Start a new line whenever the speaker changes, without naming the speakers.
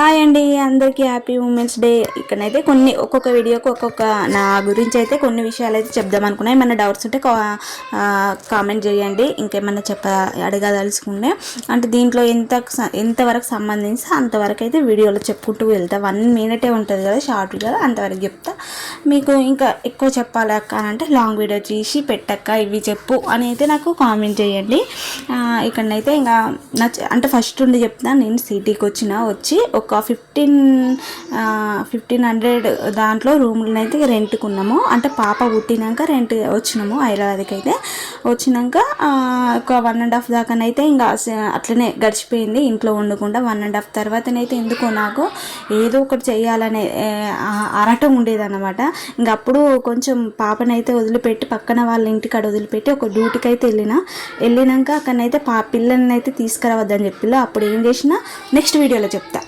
Hi అండి, అందరికీ happy women's day. ఇక్కడైతే ఒక్కొక్క వీడియోకి ఒక్కొక్క నా గురించి అయితే కొన్ని విషయాలు అయితే చెప్దాం అనుకున్నాను. ఏమైనా డౌట్స్ ఉంటే కామెంట్ చేయండి. ఇంకేమన్నా అడగదలుచుకుంటే అంటే దీంట్లో ఎంతవరకు సంబంధించి అంతవరకు అయితే వీడియోలో చెప్పుకుంటూ వెళ్తా. 1 minute ఉంటుంది కదా, షార్ట్ వీడియో, అంతవరకు చెప్తా. మీకు ఇంకా ఎక్కువ చెప్పాలి అక్క అంటే లాంగ్ వీడియో తీసి పెట్టక్క ఇవి చెప్పు అని అయితే నాకు కామెంట్ చేయండి. ఇక్కడనైతే ఇంకా అంటే ఫస్ట్ ఉండి చెప్తా. నేను సిటీకి వచ్చి ఒక 1500 దాంట్లో రూమ్లను అయితే రెంట్కున్నాము. అంటే పాప పుట్టినాక రెంట్ వచ్చినాము హైదరాబాద్కి. అయితే వచ్చినాక ఒక 1.5 దాకానైతే ఇంకా అట్లనే గడిచిపోయింది ఇంట్లో ఉండకుండా. 1.5 తర్వాతనైతే ఎందుకో నాకు ఏదో ఒకటి చేయాలనే ఆరాటం ఉండేదన్నమాట. ఇంకా అప్పుడు కొంచెం పాపనైతే వదిలిపెట్టి పక్కన వాళ్ళ ఇంటికాడ వదిలిపెట్టి ఒక డ్యూటీకి అయితే వెళ్ళినాక అక్కడనైతే పిల్లల్ని అయితే తీసుకురావద్దని చెప్పిలో. అప్పుడు ఏం చేసినా నెక్స్ట్ వీడియోలో చెప్తా.